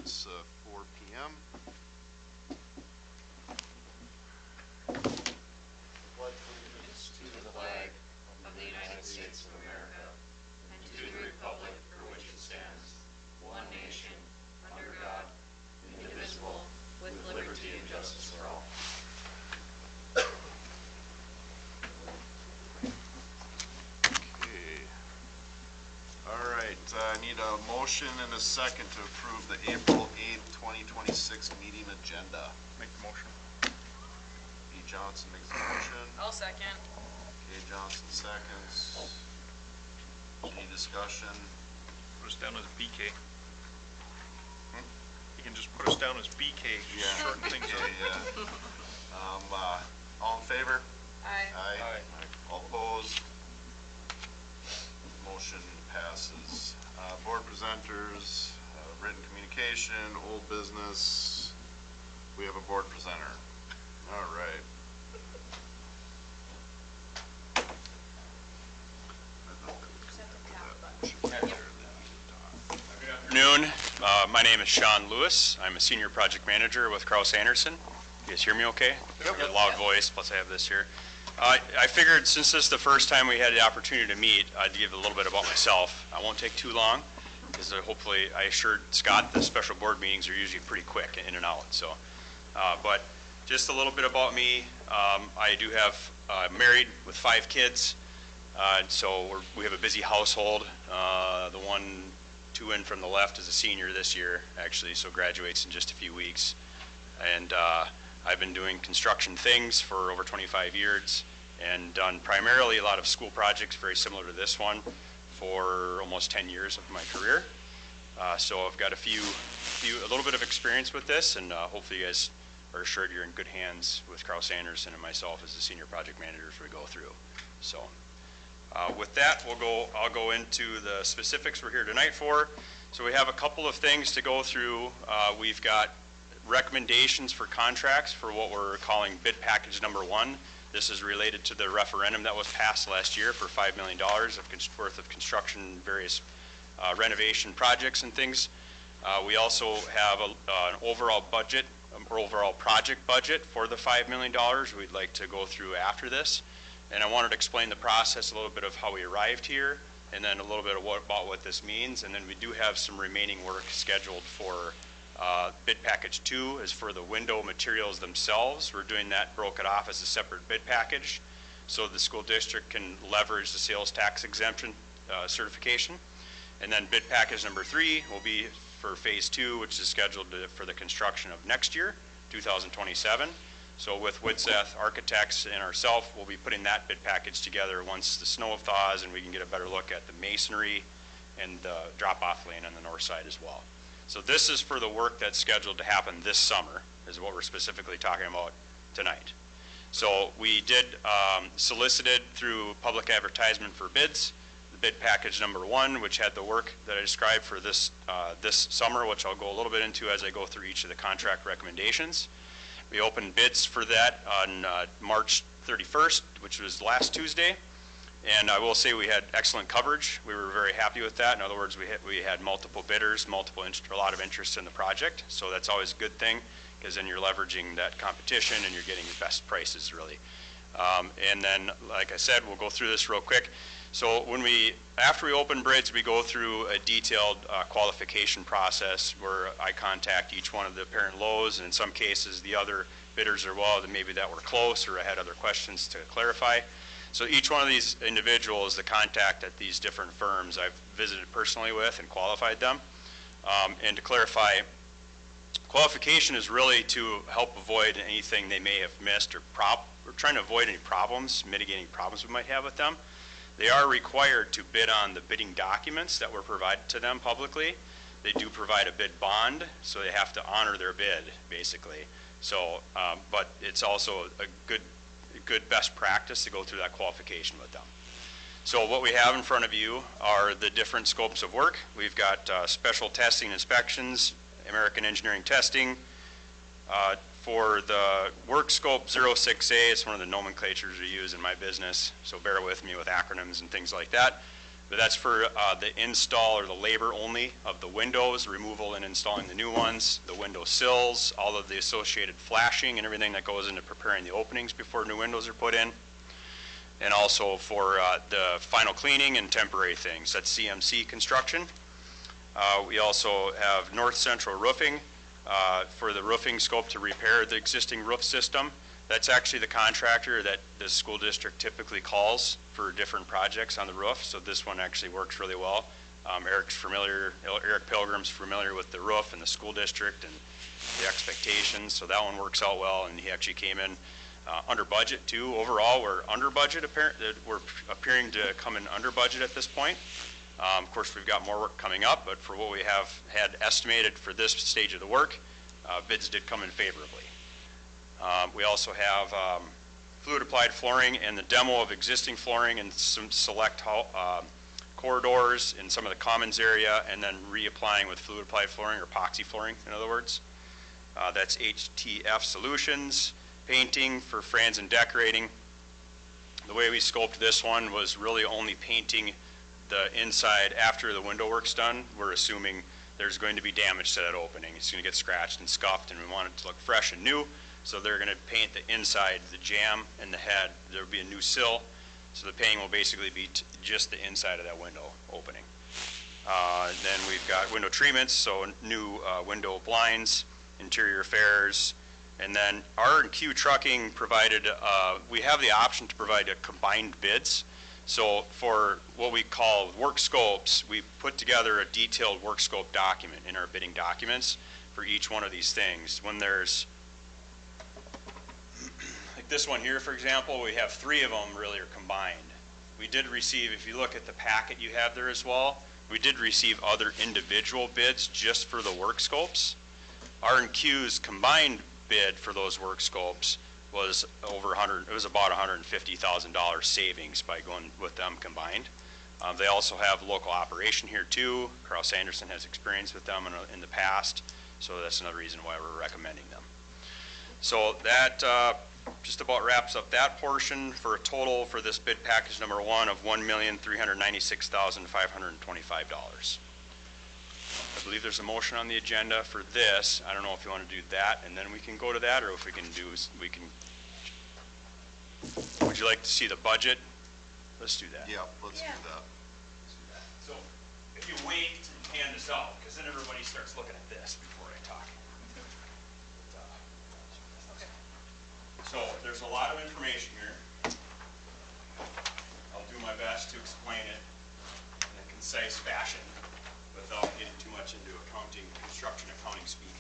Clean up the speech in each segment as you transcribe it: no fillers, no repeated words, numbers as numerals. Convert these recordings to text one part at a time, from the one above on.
It's 4 p.m. Pledge allegiance to the flag of the United States of America and to the republic for which it stands, one nation, under God, indivisible, with liberty and justice for all. Okay. All right. I need a motion and a second to approve the April 8th, 2026 meeting agenda. Make the motion. B. Johnson makes the motion. I'll second. K. Johnson seconds. Any discussion? Put us down as BK. You can just put us down as BK. Yeah. Shorten things up. Yeah. All in favor? Aye. Aye. All opposed? Motion passes. Board presenters, written communication, old business. We have a board presenter. All right. Good afternoon. My name is Sean Lewis. I'm a senior project manager with Krause Anderson. You guys hear me okay? Yep. I have a loud voice, plus I have this here. I figured since this is the first time we had the opportunity to meet, I'd give a little bit about myself. I won't take too long, because hopefully I assured Scott the special board meetings are usually pretty quick in and out. So, but just a little bit about me. I do have married with 5 kids, so we have a busy household. The two in from the left is a senior this year, actually, so graduates in just a few weeks. And I've been doing construction things for over 25 years and done primarily a lot of school projects very similar to this one for almost 10 years of my career. So I've got a little bit of experience with this, and hopefully you guys are assured you're in good hands with Krause Anderson and myself as the senior project manager as we go through. So with that, I'll go into the specifics we're here tonight for. So we have a couple of things to go through. We've got recommendations for contracts for what we're calling bid package number 1. This is related to the referendum that was passed last year for $5 million worth of construction, various renovation projects and things. We also have an overall budget, or overall project budget for the $5 million we'd like to go through after this. And I wanted to explain the process, a little bit of how we arrived here, and then a little bit about what this means. And then we do have some remaining work scheduled for bid package 2 is for the window materials themselves. We're doing that, broke it off as a separate bid package so the school district can leverage the sales tax exemption certification. And then bid package number 3 will be for phase 2, which is scheduled for the construction of next year, 2027. So with Widseth Architects and ourselves, we'll be putting that bid package together once the snow thaws and we can get a better look at the masonry and the drop-off lane on the north side as well. So this is for the work that's scheduled to happen this summer, is what we're specifically talking about tonight. So we did solicited through public advertisement for bids, the bid package number 1, which had the work that I described for this summer, which I'll go a little bit into as I go through each of the contract recommendations. We opened bids for that on March 31st, which was last Tuesday. And I will say we had excellent coverage. We were very happy with that. In other words, we had multiple bidders, a lot of interest in the project. So that's always a good thing, because then you're leveraging that competition and you're getting the best prices, really. And then, like I said, we'll go through this real quick. So after we open bids, we go through a detailed qualification process where I contact each one of the parent lows, and in some cases the other bidders are maybe that were close or I had other questions to clarify. So each one of these individuals, the contact at these different firms I've visited personally with and qualified them. And to clarify, qualification is really to help avoid anything they may have missed or we're trying to avoid any problems, mitigating problems we might have with them. They are required to bid on the bidding documents that were provided to them publicly. They do provide a bid bond, so they have to honor their bid, basically. So, but it's also a good best practice to go through that qualification with them. So what we have in front of you are the different scopes of work. We've got special testing inspections, American Engineering Testing. For the work scope 06A, it's one of the nomenclatures we use in my business, so bear with me with acronyms and things like that. But that's for the install or the labor only of the windows, removal and installing the new ones, the window sills, all of the associated flashing and everything that goes into preparing the openings before new windows are put in. And also for the final cleaning and temporary things. That's CMC construction. We also have North Central Roofing for the roofing scope to repair the existing roof system. That's actually the contractor that the school district typically calls for different projects on the roof, so this one actually works really well. Eric Pilgrim's familiar with the roof and the school district and the expectations, so that one works out well, and he actually came in under budget too. Overall, we're under budget, we're appearing to come in under budget at this point. Of course, we've got more work coming up, but for what we have had estimated for this stage of the work, bids did come in favorably. We also have fluid applied flooring and the demo of existing flooring in some select corridors in some of the commons area, and then reapplying with fluid applied flooring or epoxy flooring, in other words. That's HTF Solutions. Painting for Franz and Decorating. The way we scoped this one was really only painting the inside after the window work's done. We're assuming there's going to be damage to that opening. It's going to get scratched and scuffed, and we want it to look fresh and new. So they're going to paint the inside, the jamb, and the head. There will be a new sill. So the painting will basically be just the inside of that window opening. Then we've got window treatments, so new window blinds, interior fairs, and then R&Q Trucking provided, we have the option to provide a combined bids. So for what we call work scopes, we put together a detailed work scope document in our bidding documents for each one of these things. When there's, like this one here, for example, we have 3 of them really are combined. We did receive, if you look at the packet you have there as well, we did receive other individual bids just for the work scopes. R&Q's combined bid for those work scopes was over it was about $150,000 savings by going with them combined. They also have local operation here too. Kraus Anderson has experience with them in the past, so that's another reason why we're recommending them. So that just about wraps up that portion for a total for this bid package number 1 of $1,396,525. I believe there's a motion on the agenda for this. I don't know if you want to do that and then we can go to that, or if we can would you like to see the budget? Let's do that. Yeah, let's do that. So if you wait to hand this out, because then everybody starts looking at this before I talk. So there's a lot of information here. I'll do my best to explain it in a concise fashion without getting too much into construction accounting speak.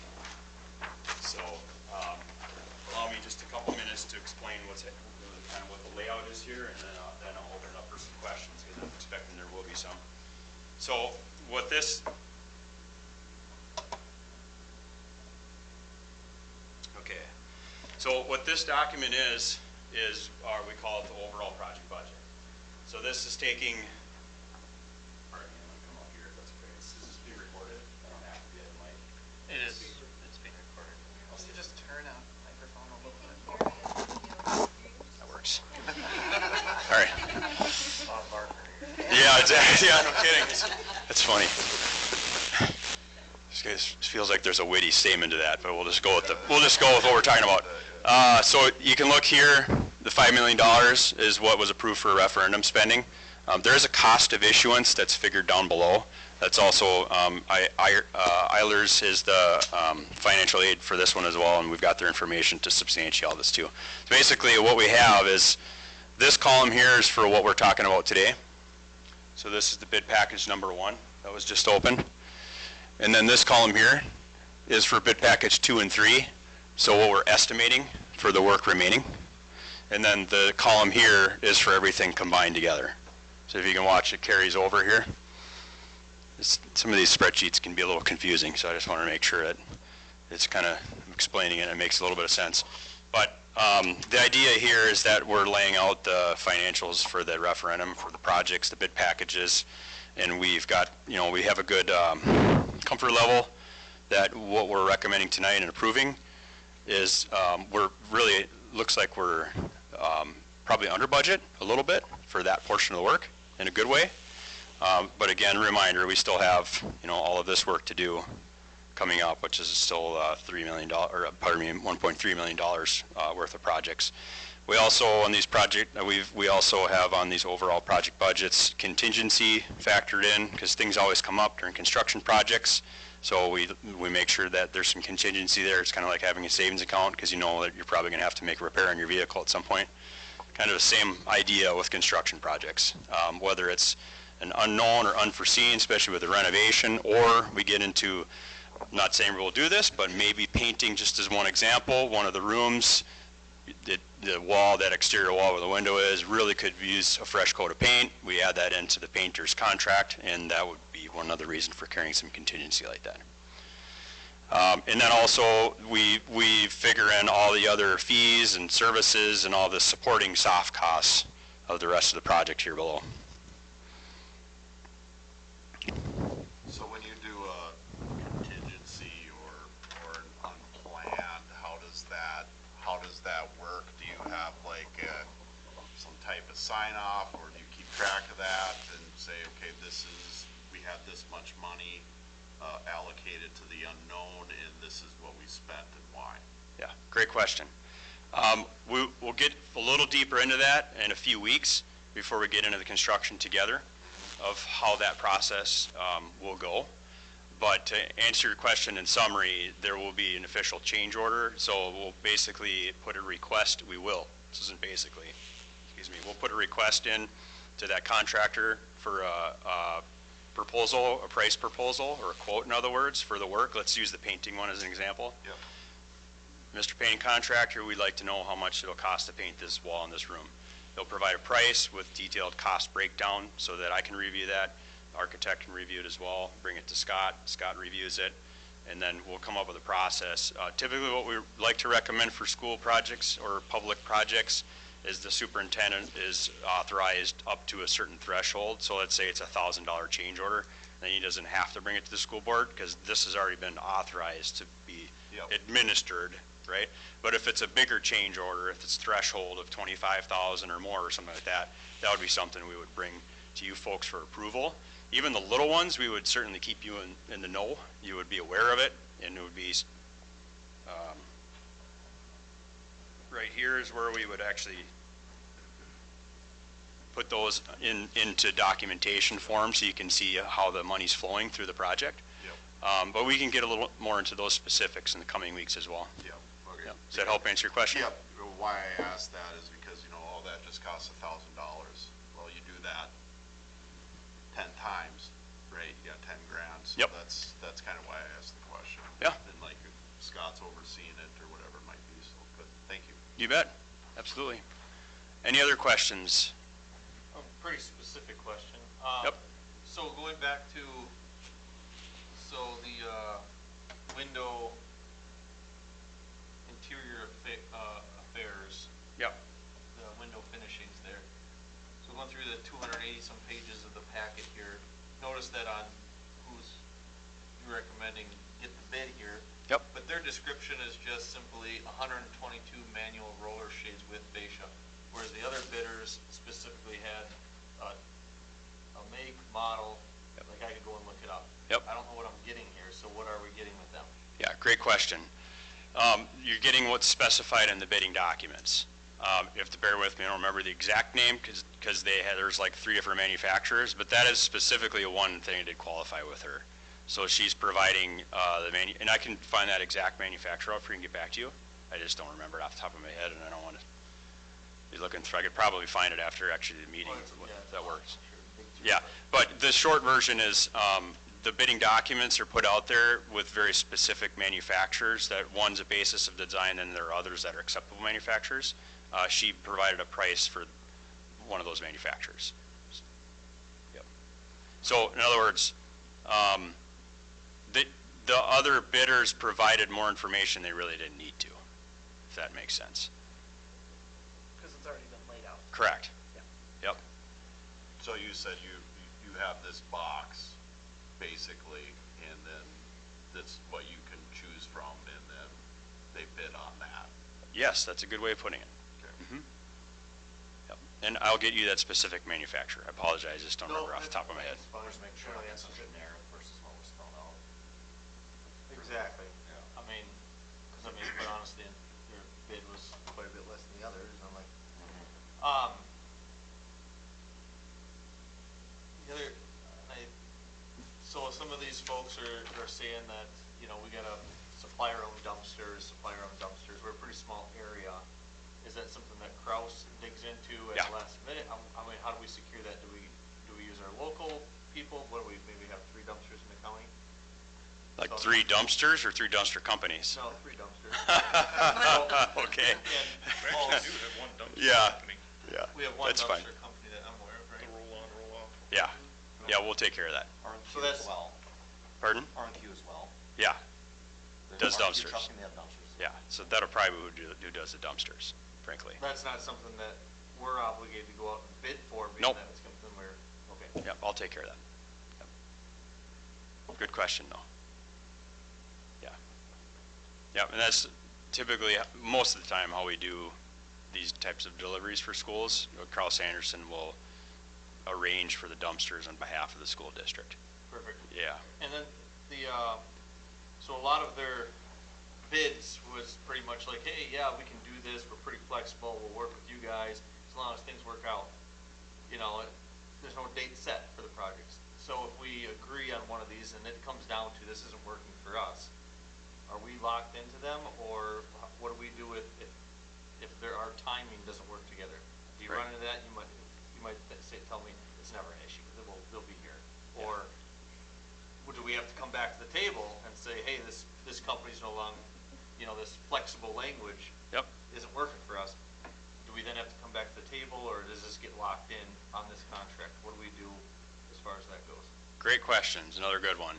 So allow me just a couple minutes to explain kind of what the layout is here, and then I'll open it up for some questions, because I'm expecting there will be some. So what this, okay. So what this document is we call it the overall project budget. So this is taking, pardon me, I'm going to come up here if that's okay. Is this being recorded? I don't have to be at the mic. It is. It's being recorded. Also, just turn up microphone a little bit. That works. All right. Yeah, exactly. Yeah, no kidding. That's funny. This feels like there's a witty statement to that, but we'll just go with what we're talking about. So you can look here. The $5 million is what was approved for referendum spending. There is a cost of issuance that's figured down below. That's also Eilers is the financial aid for this one as well, and we've got their information to substantiate all this too. So basically, what we have is this column here is for what we're talking about today. So this is the bid package number 1 that was just open. And then this column here is for bid package 2 and 3. So what we're estimating for the work remaining. And then the column here is for everything combined together. So if you can watch, it carries over here. Some of these spreadsheets can be a little confusing, so I just want to make sure that it's kind of explaining it and it makes a little bit of sense. But the idea here is that we're laying out the financials for the referendum, for the projects, the bid packages, and we've got, we have a good comfort level that what we're recommending tonight and approving is looks like we're probably under budget a little bit for that portion of the work in a good way. But again, reminder, we still have, all of this work to do coming up, which is still $3 million, or pardon me, $1.3 million worth of projects. We also, on these we also have on these overall project budgets contingency factored in, because things always come up during construction projects. So we make sure that there's some contingency there. It's kind of like having a savings account, because you know that you're probably going to have to make a repair on your vehicle at some point. Kind of the same idea with construction projects, whether it's an unknown or unforeseen, especially with a renovation, or we get into, I'm not saying we'll do this, but maybe painting, just as one example, one of the rooms, the wall, that exterior wall where the window is, really could use a fresh coat of paint. We add that into the painter's contract, and that would be one other reason for carrying some contingency like that. And then also, we figure in all the other fees and services and all the supporting soft costs of the rest of the project here below. So when you do a contingency or an unplanned, how does that work? Do you have like some type of sign off, or do you keep track of that and say, okay, we had this much money allocated to the unknown, and this is what we spent and why? Yeah, great question. We'll get a little deeper into that in a few weeks before we get into the construction together of how that process will go. But to answer your question in summary, there will be an official change order. So we'll basically put a request, this isn't basically, excuse me, we'll put a request in to that contractor for a proposal, a price proposal, or a quote, in other words, for the work. Let's use the painting one as an example. Yep. Mr. Painting Contractor, we'd like to know how much it'll cost to paint this wall in this room. They'll provide a price with detailed cost breakdown so that I can review that. The architect can review it as well, bring it to Scott. Scott reviews it, and then we'll come up with a process. Typically what we like to recommend for school projects or public projects is the superintendent is authorized up to a certain threshold. So let's say it's a $1,000 change order, then he doesn't have to bring it to the school board, because this has already been authorized to be administered, right? But if it's a bigger change order, if it's threshold of 25,000 or more or something like that, that would be something we would bring to you folks for approval. Even the little ones, we would certainly keep you in the know. You would be aware of it, and it would be right here is where we would actually put those into documentation form so you can see how the money's flowing through the project. Yep. But we can get a little more into those specifics in the coming weeks as well. Yep. Okay. Yep. Does that help answer your question? Yep. Why I asked that is because, all that just costs $1,000. Well, you do that 10 times, right? You got 10 grand. So yep. That's kind of why I asked the question. Yeah. And like if Scott's overseeing it or whatever it might be. So good. Thank you. You bet. Absolutely. Any other questions? A pretty specific question. Yep. So going back to, the window interior affairs. Yep. The window finishings there. So going through the 280 some pages of the packet here, notice that on who's you're recommending get the bid here. Yep. But their description is just simply 122 manual roller shades with fascia, whereas the other bidders specifically had a make, model. Yep. Like I could go and look it up. Yep. I don't know what I'm getting here, so what are we getting with them? Yeah, great question. You're getting what's specified in the bidding documents. You have to bear with me, I don't remember the exact name because there's like 3 different manufacturers, but that is specifically one thing that did qualify with her. So she's providing and I can find that exact manufacturer out for you and get back to you. I just don't remember it off the top of my head, and I don't want to be looking through. I could probably find it after actually the meeting, if that works. Yeah, but the short version is the bidding documents are put out there with very specific manufacturers. That one's a basis of design, and there are others that are acceptable manufacturers. She provided a price for one of those manufacturers. Yep. So in other words, the other bidders provided more information they really didn't need to, if that makes sense. Because it's already been laid out. Correct. Yeah. Yep. So you said you have this box, basically, and then that's what you can choose from, and then they bid on that. Yes, that's a good way of putting it. Okay. Mm-hmm. Yep. And I'll get you that specific manufacturer. I apologize, just don't No, remember off the top of my head. that's fine. Just make sure that's generic versus what was spelled out. Exactly. Yeah. I mean, because I mean, quite honestly, your bid was quite a bit less than the others, and I'm like, the other, so some of these folks are saying that, you know, we gotta supply our own dumpsters, we're a pretty small area. Is that something that Kraus digs into at Yeah. the last minute? I mean, how do we secure that? Do we use our local people? What do we, maybe have 3 dumpsters in the county? Like So- 3 dumpsters or 3 dumpster companies? No, 3 dumpsters. Okay. And We Paul's- actually do have one dumpster Yeah. company, Yeah, We have one that's fine. dumpster company that I'm aware of, the right? roll on, roll off. Yeah, yeah, we'll take care of that. So that's- well. Pardon? R&Q as well. Yeah, does R&Q dumpsters. trucking, they have dumpsters. yeah, so that'll probably who does the dumpsters, frankly. That's not something that we're obligated to go out and bid for, being Nope. that it's something we're, okay. Yep, I'll take care of that. Yep. Good question, though. Yeah. Yep, and that's typically, most of the time, how we do these types of deliveries for schools. Carl Anderson will arrange for the dumpsters on behalf of the school district. Perfect. Yeah, And then so a lot of their bids was pretty much like, hey, yeah, we can do this, we're pretty flexible, we'll work with you guys, as long as things work out. You know, there's no date set for the projects. So if we agree on one of these and it comes down to this isn't working for us, are we locked into them, or what do we do if our timing doesn't work together? Do you Right. run into that? You might tell me it's never an issue, they'll be here. Or do we have to come back to the table and say, hey, this company's no longer, you know, this flexible language yep. isn't working for us? Do we then have to come back to the table, or does this get locked in on this contract? What do we do as far as that goes? Great questions, another good one.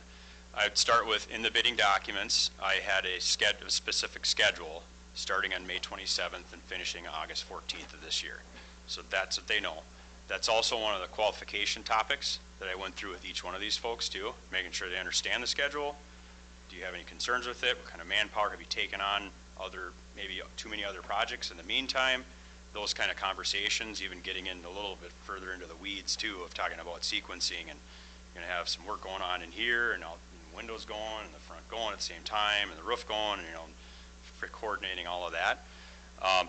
I'd start with, in the bidding documents, I had a specific schedule starting on May 27th and finishing August 14th of this year. So that's what they know. That's also one of the qualification topics that I went through with each one of these folks too, making sure they understand the schedule. Do you have any concerns with it? What kind of manpower have you taken on? Maybe too many other projects in the meantime? Those kind of conversations, even getting in a little bit further into the weeds too, of talking about sequencing, and you're gonna have some work going on in here, and windows going, and the front going at the same time, and the roof going, and, you know, for coordinating all of that.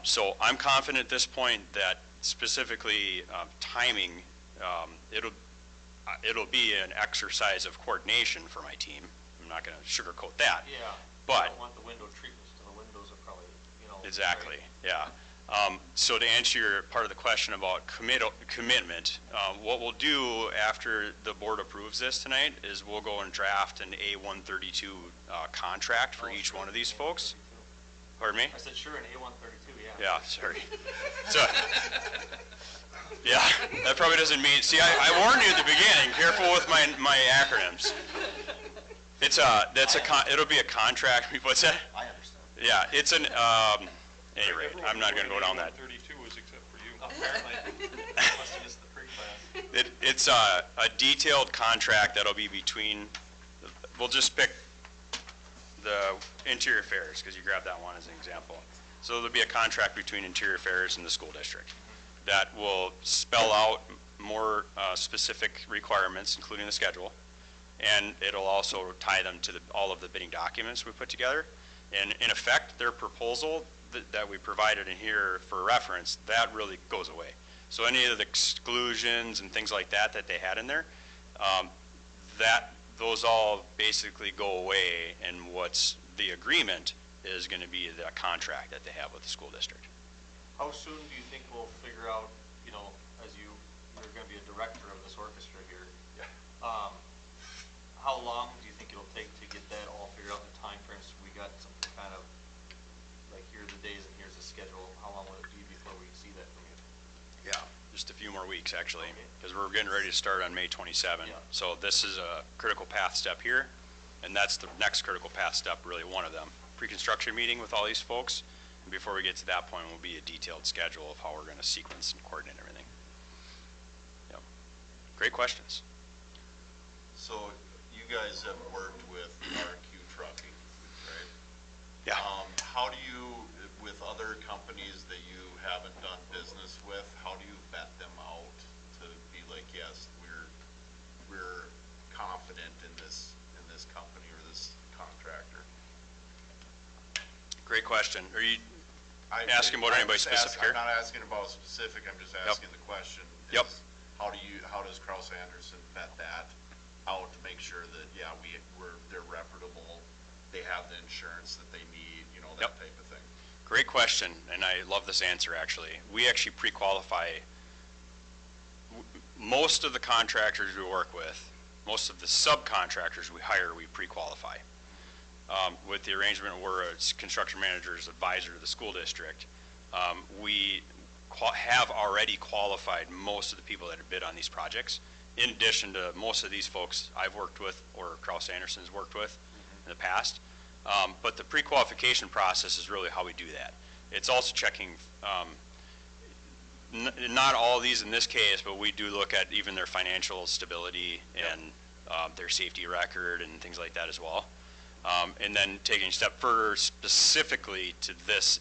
So I'm confident at this point that specifically timing, it'll be an exercise of coordination for my team. I'm not gonna sugarcoat that. Yeah. But- I don't want the window treatments to the windows are probably, you know. Exactly, right? yeah. So to answer your part of the question about commitment, what we'll do after the board approves this tonight is we'll go and draft an A132 contract for Oh, each sure, one of these A132. folks. Pardon me? I said, sure, an A132, yeah. Yeah, sorry. So, yeah, that probably doesn't mean, see, I warned you at the beginning, careful with my acronyms. It'll be a contract, what's that? I understand. Yeah, it's any rate, I'm not gonna go down that. 32 is except for you. Apparently, I must have missed the pre-class. It's a detailed contract that'll be between, we'll just pick the interior affairs, because you grabbed that one as an example. So there'll be a contract between interior affairs and the school district that will spell out more specific requirements, including the schedule, and it'll also tie them to all of the bidding documents we put together. And in effect, their proposal that we provided in here for reference, that really goes away. So any of the exclusions and things like that they had in there, those all basically go away, and what's the agreement is going to be the contract that they have with the school district. How soon do you think we'll figure out, you know, as you're going to be a director of this orchestra here? Yeah. How long do you think it'll take to get that all figured out in the time frames? So we got something kind of, like, here are the days and here's the schedule. How long will it be before we see that from you? Yeah, just a few more weeks, actually, Okay. because we're getting ready to start on May 27. Yeah. So this is a critical path step here, and that's the next critical path step, really one of them. Pre-construction meeting with all these folks, and before we get to that point, will be a detailed schedule of how we're going to sequence and coordinate everything. Yep. Great questions. So you guys have worked with R&Q Trucking, right? Yeah. How do you, with other companies that you haven't done business with, how do you vet question. Are you Asking about anybody specific here? I'm not asking about specific, I'm just asking the question. Yep. Is how does Kraus Anderson vet that out to make sure that, yeah, they're reputable, they have the insurance that they need, you know, that type of thing? Great question, and I love this answer, actually. We actually pre-qualify most of the contractors we work with. Most of the subcontractors we hire, we pre-qualify. With the arrangement where a construction manager's advisor to the school district, we have already qualified most of the people that have bid on these projects, in addition to most of these folks I've worked with or Kraus Anderson's worked with in the past. But the pre-qualification process is really how we do that. It's also checking, not all of these in this case, but we do look at even their financial stability and their safety record and things like that as well. And then taking a step further specifically to this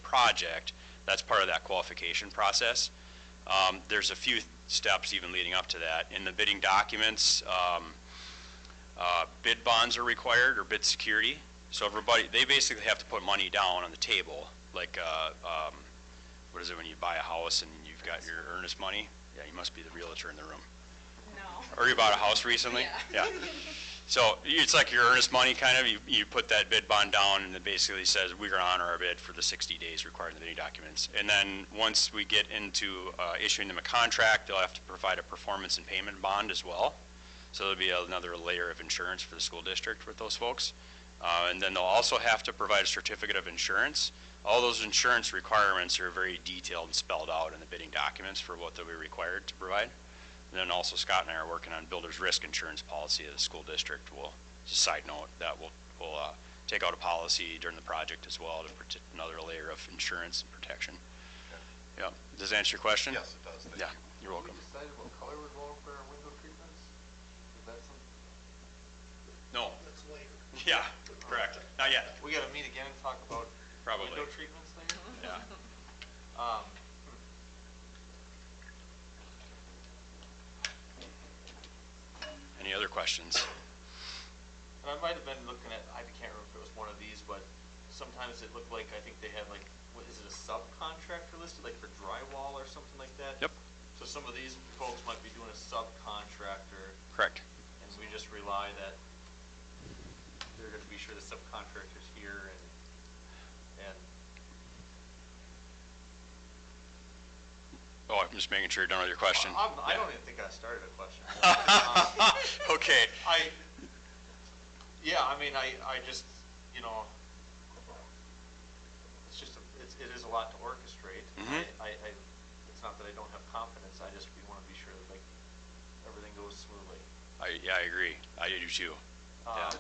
project, that's part of that qualification process. There's a few steps even leading up to that. In the bidding documents, bid bonds are required, or bid security. So everybody, they basically have to put money down on the table, like what is it when you buy a house and you've got your earnest money? Yeah, you must be the realtor in the room. No. Or you bought a house recently? Yeah. So it's like your earnest money kind of, you put that bid bond down and it basically says we're going to honor our bid for the 60 days required in the bidding documents. And then once we get into issuing them a contract, they'll have to provide a performance and payment bond as well. So there'll be another layer of insurance for the school district with those folks. And then they'll also have to provide a certificate of insurance. All those insurance requirements are very detailed and spelled out in the bidding documents for what they'll be required to provide. And then also Scott and I are working on builder's risk insurance policy of the school district. Just a side note, that we'll take out a policy during the project as well to protect another layer of insurance and protection. Okay. Yeah. Does that answer your question? Yes, it does. Thank you. You're welcome. Have we decided what color we're going for our window treatments? Is that something? No. That's later. Yeah, correct. Not yet. We gotta meet again and talk about Probably. window treatments later? Yeah. Any other questions? And I might have been looking at, I can't remember if it was one of these, but sometimes it looked like, I think they had like, what is it, a subcontractor listed, like for drywall or something like that? Yep. So some of these folks might be doing a subcontractor, Correct. and we just rely that they're gonna be sure the subcontractor's here and Oh, I'm just making sure you're done with your question. I don't even think I started a question. Okay. I just, you know, it is a lot to orchestrate. Mhm. It's not that I don't have confidence, I just want to be sure that like everything goes smoothly. I agree. I do too. Yeah.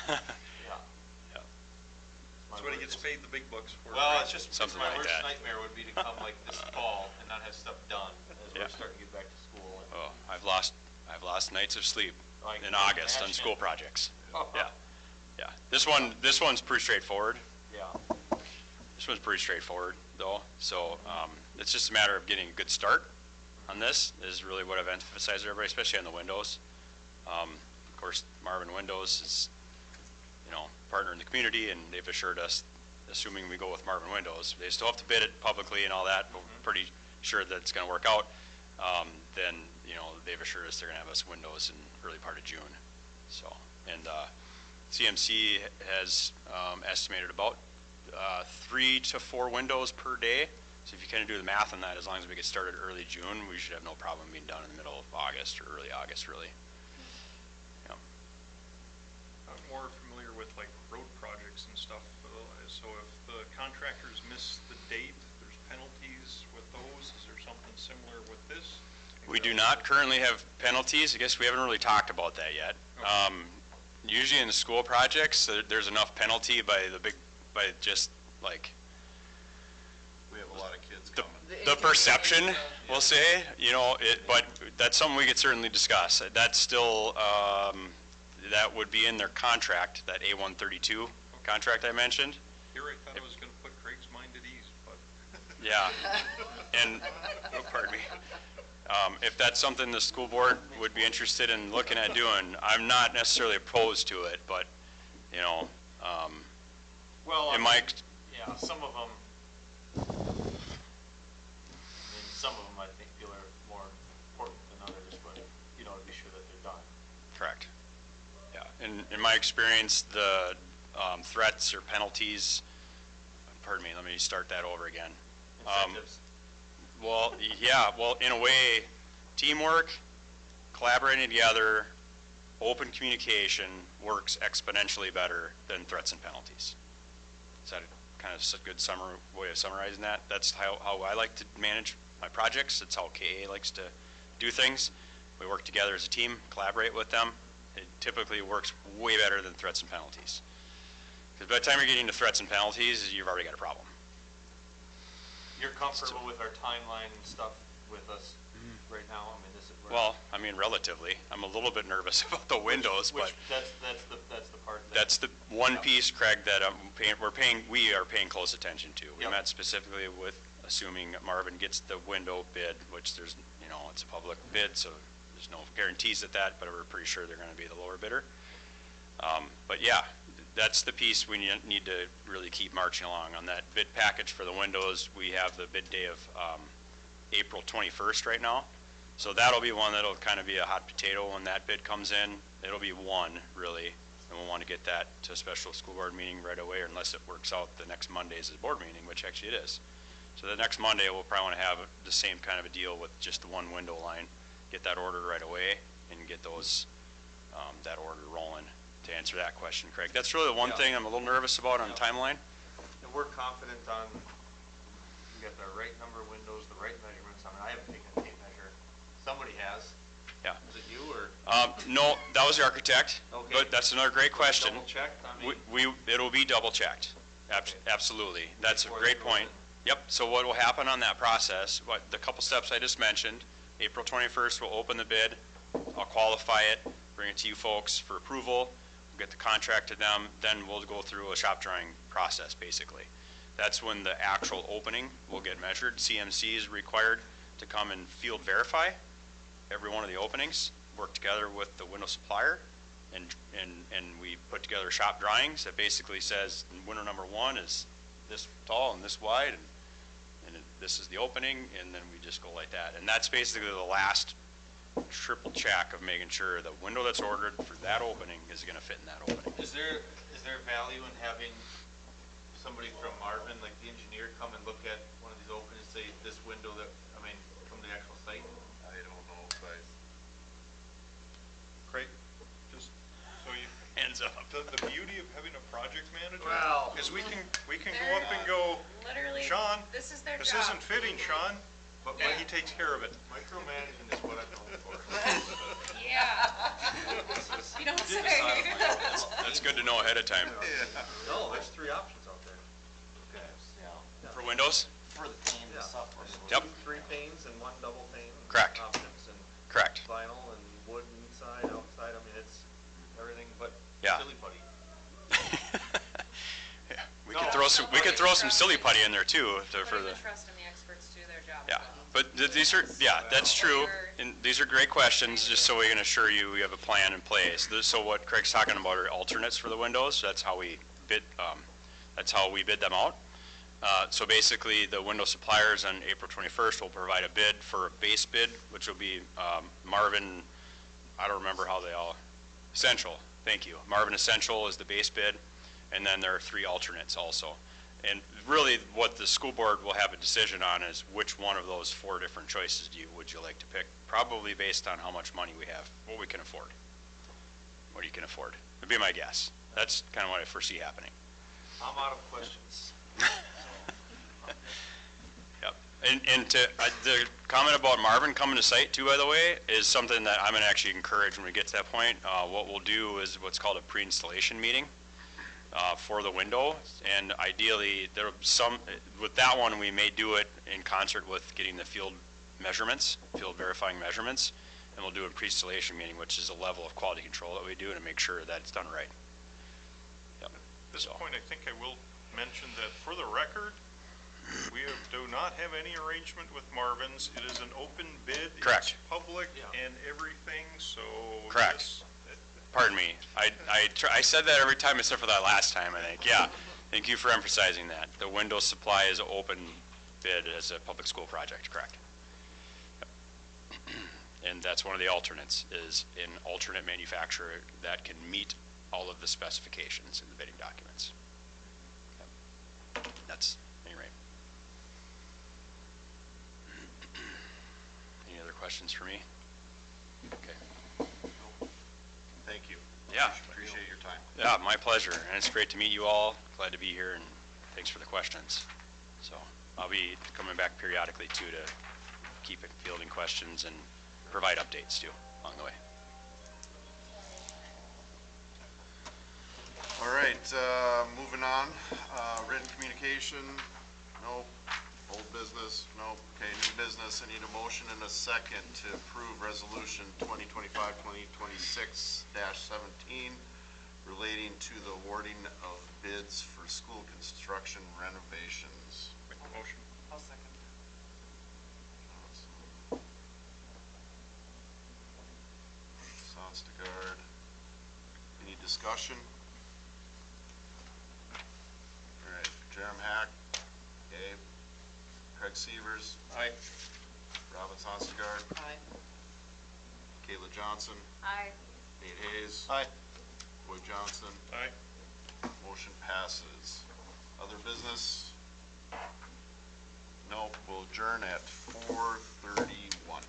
Yeah. Yeah. My That's what he worst- gest paid the big bucks for. Well, it's just, Something my like worst that. nightmare would be to come like this fall and not have stuff done as Yeah. we're starting to get back to school. And, Oh, I've lost nights of sleep I in can August on imagine. school projects. Yeah. Yeah. This one's pretty straightforward. Yeah. This one's pretty straightforward though. So it's just a matter of getting a good start on this is really what I've emphasized to everybody, especially on the windows. Of course, Marvin Windows is, you know, partner in the community, and they've assured us, assuming we go with Marvin Windows, they still have to bid it publicly and all that, but we're pretty sure that it's going to work out. Then, you know, they've assured us they're going to have us windows in early part of June. So, and CMC has estimated about 3 to 4 windows per day. So if you kind of do the math on that, as long as we get started early June, we should have no problem being done in the middle of August or early August, really. Yeah. I'm more familiar with like road projects and stuff, so if the contractors miss the date, there's penalties with those. Is there something similar with this? We do not currently have penalties. I guess we haven't really talked about that yet. Okay. Usually in the school projects, there's enough penalty by just like We have a lot of kids the, coming. the perception, we'll say, you know, but that's something we could certainly discuss. That's still, that would be in their contract, that A132 contract I mentioned. Here I thought I was gonna put Craig's mind at ease, but. Yeah, and, oh, pardon me. If that's something the school board would be interested in looking at doing, I'm not necessarily opposed to it, but, you know, Well, in my, yeah, some of them, some of them I think feel are more important than others, but, to be sure that they're done. correct. Yeah, in my experience, the threats or penalties, pardon me, let me start that over again. Incentives. Well, yeah, well, in a way, teamwork, collaborating together, open communication works exponentially better than threats and penalties. Is that a kind of a good way of summarizing that? That's how I like to manage my projects. It's how KA likes to do things. We work together as a team, collaborate with them. It typically works way better than threats and penalties. Because by the time you're getting to threats and penalties, you've already got a problem. You're comfortable with our timeline and stuff with us right now? I mean, Well, I mean, relatively. I'm a little bit nervous about the windows, but that's the part that's the one piece, Craig, that we are paying close attention to. We Yep. met specifically with assuming Marvin gets the window bid, which there's, it's a public bid, so there's no guarantees at that, but we're pretty sure they're going to be the lower bidder. But yeah, that's the piece we need to really keep marching along. On that bid package for the windows, we have the bid day of April 21st right now. So that'll be one that'll kind of be a hot potato when that bid comes in. It'll be one, really, and we'll want to get that to a special school board meeting right away, or unless it works out the next Monday is the board meeting, which actually it is. So the next Monday, we'll probably want to have the same kind of a deal with just the one window line, get that ordered right away, and get those, that order rolling to answer that question, Craig. That's really the one Yeah. thing I'm a little nervous about on the timeline. And we're confident on, we got the right number of windows, the right measurements. I mean, I haven't taken a tape measure. Somebody has. Yeah. Is it you or? No, that was the architect, Okay. but that's another great question. Double checked? I mean, It'll be double checked. Okay. Absolutely. That's a Before great they go point. in. Yep, so what will happen on that process, the couple steps I just mentioned, April 21st, we'll open the bid, I'll qualify it, bring it to you folks for approval, we'll get the contract to them, then we'll go through a shop drawing process, basically. That's when the actual opening will get measured. CMC is required to come and field verify every one of the openings, work together with the window supplier, and we put together shop drawings that basically says window number 1 is this tall and this wide, and this is the opening, and then we just go like that. And that's basically the last triple check of making sure the window that's ordered for that opening is going to fit in that opening. Is there value in having somebody from Marvin, like the engineer, come and look at one of these openings, say this window from the actual site? I don't know if Great, just so you, Hands up. the beauty of having a project manager Well- is we can go up and go, Literally, Sean, this is their this job. isn't fitting, Sean, but Yeah. he takes care of it. Micromanagement is what I'm going for. Yeah. You don't say. That's good to know ahead of time. No, there's 3 options out there. For windows? For the panes and stuff. Yep. 3 panes and 1 double pane. Correct. Options, and Correct. vinyl and wood inside, outside. I mean, it's everything but Yeah. silly putty. Yeah, we No. could throw some silly putty in there too, for Putting the. the trust in the experts to do their job. Yeah, as well. but these are, yeah, that's true, and these are great questions, just so we can assure you we have a plan in place. So what Craig's talking about are alternates for the windows, that's how we bid them out. So basically, the window suppliers on April 21st will provide a bid for a base bid, which will be Marvin, I don't remember how they all, Essential, thank you. Marvin Essential is the base bid, and then there are 3 alternates also. And really, what the school board will have a decision on is which one of those 4 different choices would you like to pick, probably based on how much money we have, what we can afford. What you can afford, would be my guess. That's kind of what I foresee happening. I'm out of questions. Yep. And the comment about Marvin coming to site too, by the way, is something that I'm gonna actually encourage when we get to that point. What we'll do is what's called a pre-installation meeting for the window, and ideally with that one we may do it in concert with getting the field verifying measurements, and we'll do a pre-installation meeting, which is a level of quality control that we do to make sure that it's done right. Yep. At this point, I think I will mention that for the record, we do not have any arrangement with Marvin's. It is an open bid. Correct. It's public Yeah. and everything, so. Correct. Pardon me. I said that every time except for that last time, I think. Yeah. Thank you for emphasizing that. The window supply is open bid as a public school project, correct? And that's one of the alternates, is an alternate manufacturer that can meet all of the specifications in the bidding documents. Yep. That's, anyway. Any other questions for me? Okay. Thank you. Yeah. Appreciate your time. Yeah, my pleasure, and it's great to meet you all. Glad to be here, and thanks for the questions. So I'll be coming back periodically too to keep fielding questions and provide updates too along the way. All right, moving on. Written communication, nope. Old business, nope. Okay, new business. I need a motion and a second to approve resolution 2025-2026-17 relating to the awarding of bids for school construction renovations. Make the motion. I'll second. Sonstigard. Any discussion? All right, Jerem Hack, Gabe, Craig Severs, Aye. Robin Sonstigard, Aye. Kayla Johnson, Aye. Nate Hayes, Aye. Boyd Johnson. Aye. Motion passes. Other business? Nope, we'll adjourn at 4:31.